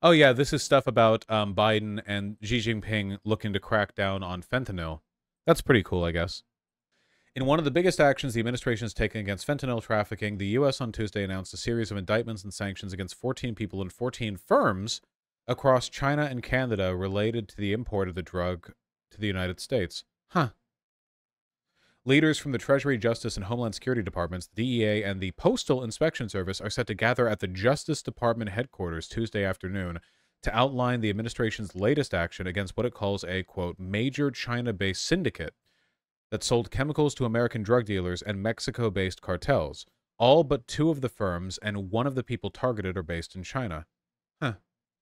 Oh yeah, this is stuff about Biden and Xi Jinping looking to crack down on fentanyl. That's pretty cool, I guess. In one of the biggest actions the administration has taken against fentanyl trafficking, the U.S. on Tuesday announced a series of indictments and sanctions against 14 people and 14 firms across China and Canada related to the import of the drug to the United States. Huh. Leaders from the Treasury, Justice, and Homeland Security Departments, the DEA, and the Postal Inspection Service are set to gather at the Justice Department headquarters Tuesday afternoon to outline the administration's latest action against what it calls a, quote, major China-based syndicate that sold chemicals to American drug dealers and Mexico-based cartels. All but two of the firms and one of the people targeted are based in China. Huh.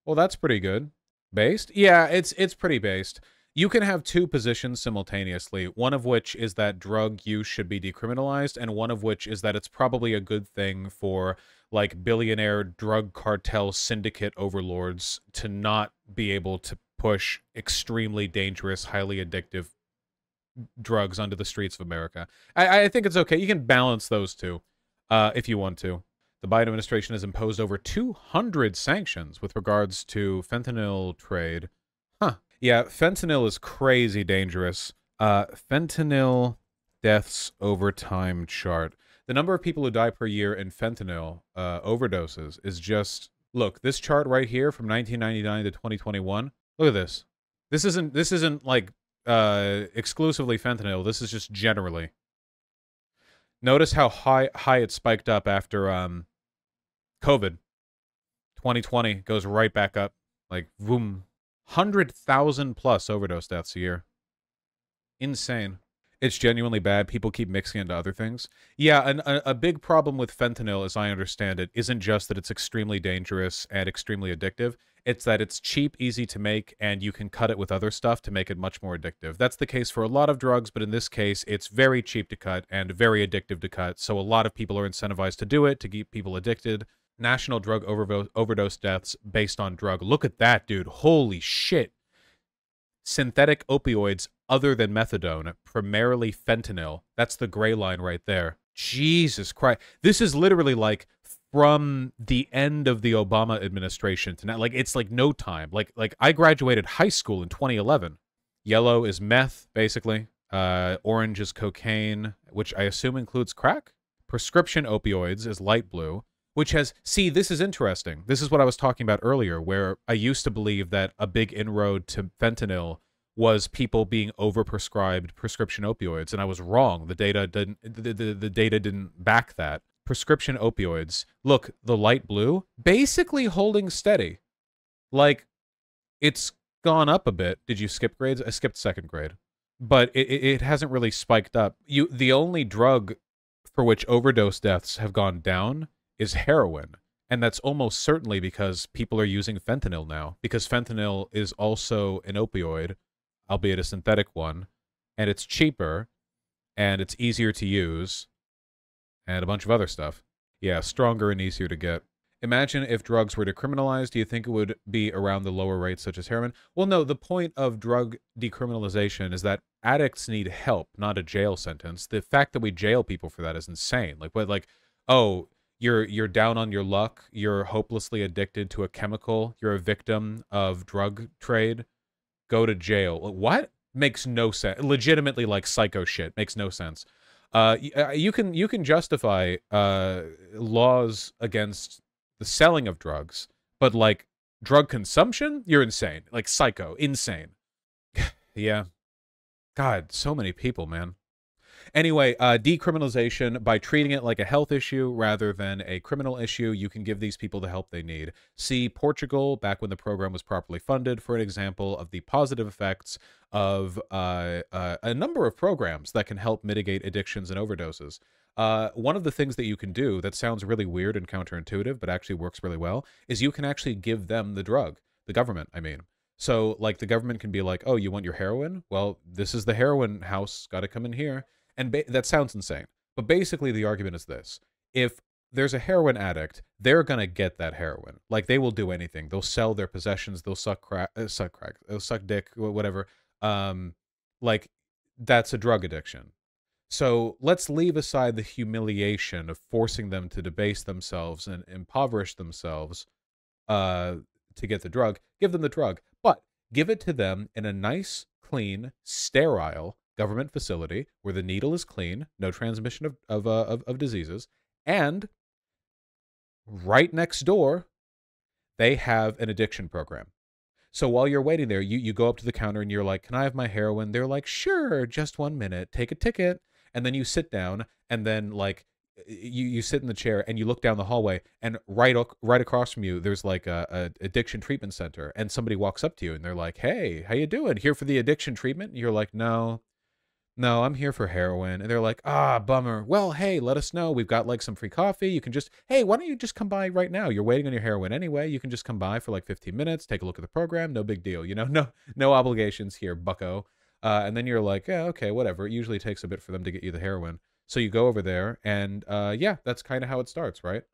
Well, that's pretty good. Based? Yeah, it's pretty based. You can have two positions simultaneously, one of which is that drug use should be decriminalized, and one of which is that it's probably a good thing for, like, billionaire drug cartel syndicate overlords to not be able to push extremely dangerous, highly addictive drugs onto the streets of America. I think it's okay. You can balance those two if you want to. The Biden administration has imposed over 200 sanctions with regards to fentanyl trade. Huh. Yeah, fentanyl is crazy dangerous. Fentanyl deaths over time chart. The number of people who die per year in fentanyl overdoses is just... Look, this chart right here from 1999 to 2021. Look at this. This isn't like exclusively fentanyl. This is just generally. Notice how high it spiked up after COVID. 2020 goes right back up. Like, boom. 100,000 plus overdose deaths a year. Insane. It's genuinely bad. People keep mixing it into other things. Yeah, a big problem with fentanyl, as I understand it, isn't just that it's extremely dangerous and extremely addictive. It's that it's cheap, easy to make, and you can cut it with other stuff to make it much more addictive. That's the case for a lot of drugs, but in this case, it's very cheap to cut and very addictive to cut, so a lot of people are incentivized to do it, to keep people addicted. National drug overdose deaths based on drug. Look at that, dude. Holy shit. Synthetic opioids other than methadone, primarily fentanyl. That's the gray line right there. Jesus Christ. This is literally like from the end of the Obama administration to now. Like, it's like no time. Like I graduated high school in 2011. Yellow is meth, basically. Orange is cocaine, which I assume includes crack. Prescription opioids is light blue, which has... See, this is interesting. This is what I was talking about earlier, where I used to believe that a big inroad to fentanyl was people being overprescribed prescription opioids, and I was wrong. The data didn't back that. Prescription opioids, look, the light blue, basically holding steady. Like, it's gone up a bit. Did you skip grades? I skipped second grade. But it hasn't really spiked up. The only drug for which overdose deaths have gone down is heroin. And that's almost certainly because people are using fentanyl now. Because fentanyl is also an opioid, albeit a synthetic one, and it's cheaper, and it's easier to use, and a bunch of other stuff. Yeah, stronger and easier to get. Imagine if drugs were decriminalized, do you think it would be around the lower rates such as heroin? Well, no, the point of drug decriminalization is that addicts need help, not a jail sentence. The fact that we jail people for that is insane. Like, oh, you're down on your luck, you're hopelessly addicted to a chemical, you're a victim of drug trade, go to jail. What? Makes no sense. Legitimately, like, psycho shit. Makes no sense. You can justify laws against the selling of drugs, but like drug consumption, you're insane. Like, psycho, insane. Yeah. God, so many people, man. Anyway, decriminalization, by treating it like a health issue rather than a criminal issue, you can give these people the help they need. See Portugal, back when the program was properly funded, for an example of the positive effects of a number of programs that can help mitigate addictions and overdoses. One of the things that you can do that sounds really weird and counterintuitive, but actually works really well, is you can actually give them the drug. The government, I mean. So, like, the government can be like, oh, you want your heroin? Well, this is the heroin house. Got to come in here. And that sounds insane. But basically, the argument is this. If there's a heroin addict, they're going to get that heroin. Like, they will do anything. They'll sell their possessions. They'll suck crack. They'll suck dick, whatever. Like, that's a drug addiction. So let's leave aside the humiliation of forcing them to debase themselves and impoverish themselves to get the drug, give them the drug. But give it to them in a nice, clean, sterile government facility where the needle is clean, no transmission of diseases, and right next door, they have an addiction program. So while you're waiting there, you go up to the counter and you're like, "Can I have my heroin?" They're like, "Sure, just 1 minute. Take a ticket." And then you sit down, and then like you sit in the chair and you look down the hallway, and right across from you, there's like a addiction treatment center, and somebody walks up to you and they're like, "Hey, how you doing? Here for the addiction treatment?" And you're like, "No, no, I'm here for heroin." And they're like, "Ah, bummer. Well, hey, let us know. We've got like some free coffee. You can just, hey, why don't you just come by right now? You're waiting on your heroin anyway. You can just come by for like 15 minutes, take a look at the program. No big deal. No obligations here, bucko." And then you're like, "Yeah, okay, whatever." It usually takes a bit for them to get you the heroin. So you go over there and yeah, that's kind of how it starts, right?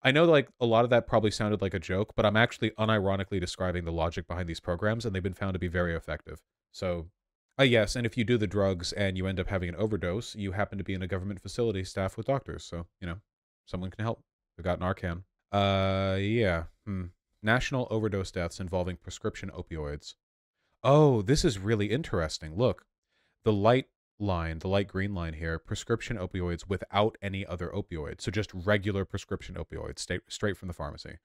I know like a lot of that probably sounded like a joke, but I'm actually unironically describing the logic behind these programs, and they've been found to be very effective. So yes, and if you do the drugs and you end up having an overdose, you happen to be in a government facility staffed with doctors, so, someone can help. They've got Narcan. Yeah. National overdose deaths involving prescription opioids. Oh, this is really interesting. Look, the the light green line here, prescription opioids without any other opioid. So just regular prescription opioids, straight from the pharmacy.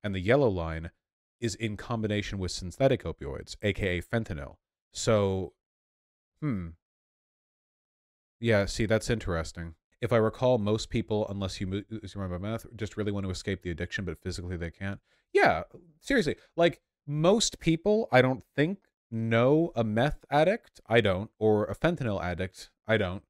And the yellow line is in combination with synthetic opioids, aka fentanyl. So, hmm. Yeah, see, that's interesting. If I recall, most people, unless you remember math, just really want to escape the addiction, but physically they can't. Yeah, seriously. Like, most people, I don't think, know a meth addict. I don't. Or a fentanyl addict. I don't.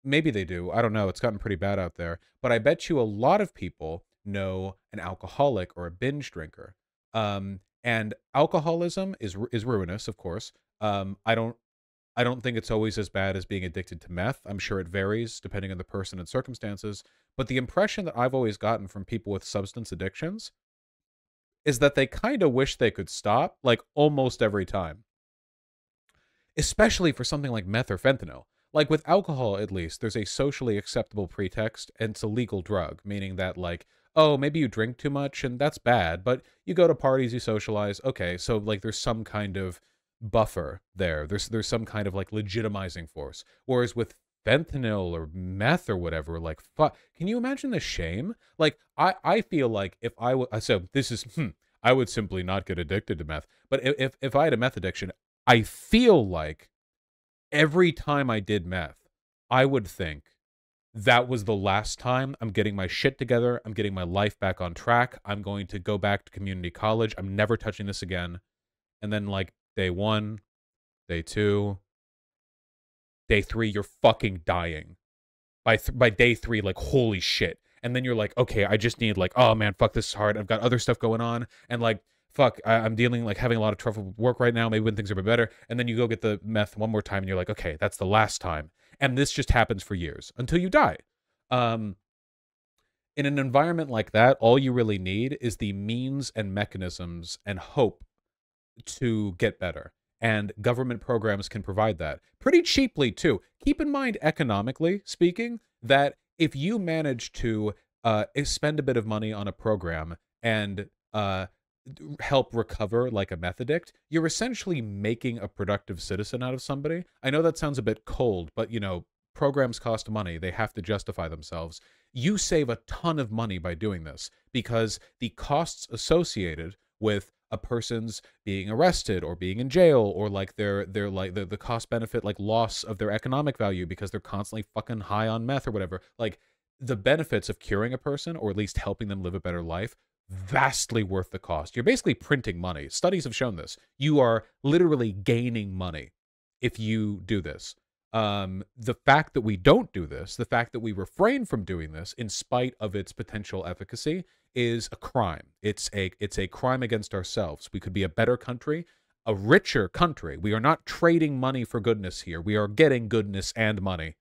Maybe they do. I don't know. It's gotten pretty bad out there. But I bet you a lot of people know an alcoholic or a binge drinker. And alcoholism is ruinous, of course. I don't think it's always as bad as being addicted to meth. I'm sure it varies depending on the person and circumstances. But the impression that I've always gotten from people with substance addictions is that they kind of wish they could stop, like almost every time, especially for something like meth or fentanyl. Like with alcohol, at least, there's a socially acceptable pretext, and it's a legal drug, meaning that, like, oh, maybe you drink too much, and that's bad, but you go to parties, you socialize. Okay, so like there's some kind of buffer there. There's some kind of like legitimizing force. Whereas with fentanyl or meth or whatever, like, fuck, can you imagine the shame? Like, I feel like if I would, so this is, I would simply not get addicted to meth. But if I had a meth addiction, I feel like every time I did meth, I would think that was the last time. I'm getting my shit together. I'm getting my life back on track. I'm going to go back to community college. I'm never touching this again. And then like day 1, day 2, day 3, you're fucking dying. By day 3, like, holy shit. And then you're like, okay, I just need like, oh man, fuck, this is hard. I've got other stuff going on. And like, fuck, I'm dealing, like, having a lot of trouble with work right now. Maybe when things are a bit better. And then you go get the meth one more time and you're like, okay, that's the last time. And this just happens for years until you die. In an environment like that, all you really need is the means and mechanisms and hope to get better. And government programs can provide that pretty cheaply, too. Keep in mind, economically speaking, that if you manage to spend a bit of money on a program and help recover like a meth addict, you're essentially making a productive citizen out of somebody. I know that sounds a bit cold, but, programs cost money. They have to justify themselves. You save a ton of money by doing this because the costs associated with a person's being arrested or being in jail, or like their like the cost benefit, like loss of their economic value because they're constantly fucking high on meth or whatever, like the benefits of curing a person or at least helping them live a better life, vastly worth the cost. You're basically printing money. Studies have shown this. You are literally gaining money if you do this. The fact that we don't do this, the fact that we refrain from doing this in spite of its potential efficacy, is a crime. It's a crime against ourselves. We could be a better country, a richer country. We are not trading money for goodness here. We are getting goodness and money,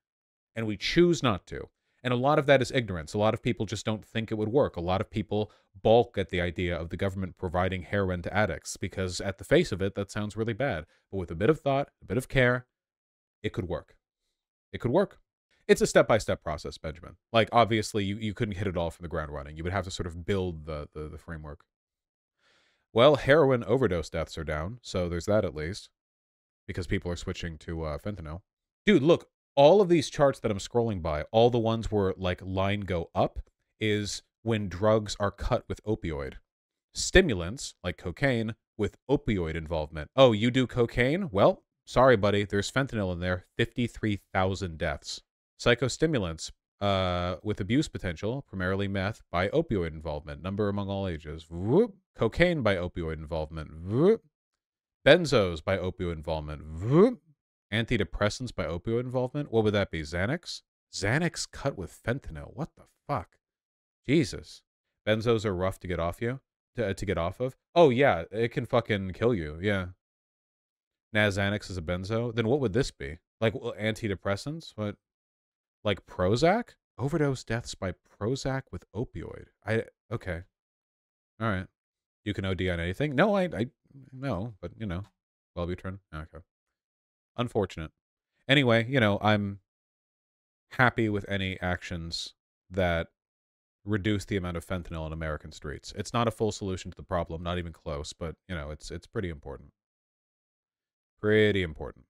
and we choose not to. And a lot of that is ignorance. A lot of people just don't think it would work. A lot of people balk at the idea of the government providing heroin to addicts because at the face of it, that sounds really bad. But with a bit of thought, a bit of care, it could work. It could work. It's a step-by-step process, Benjamin. Like, obviously, you couldn't hit it all from the ground running. You would have to sort of build the framework. Well, heroin overdose deaths are down, so there's that at least, because people are switching to fentanyl. Dude, look, all of these charts that I'm scrolling by, all the ones where like line go up is when drugs are cut with opioid. Stimulants, like cocaine, with opioid involvement. Oh, you do cocaine? Well, sorry, buddy, there's fentanyl in there. 53,000 deaths. Psychostimulants, with abuse potential, primarily meth, by opioid involvement. Number among all ages. Whoop. Cocaine by opioid involvement. Whoop. Benzos by opioid involvement. Whoop. Antidepressants by opioid involvement. What would that be? Xanax? Xanax cut with fentanyl. What the fuck? Jesus. Benzos are rough to get off you. To get off of. Oh, yeah. It can fucking kill you. Yeah. Xanax is a benzo. Then what would this be? Like antidepressants? What? Like Prozac? Overdose deaths by Prozac with opioid. Okay. All right. You can OD on anything? No, I no, but you know, Wellbutrin. Okay. Unfortunate. Anyway, you know, I'm happy with any actions that reduce the amount of fentanyl in American streets. It's not a full solution to the problem, not even close, but you know, it's pretty important. Pretty important.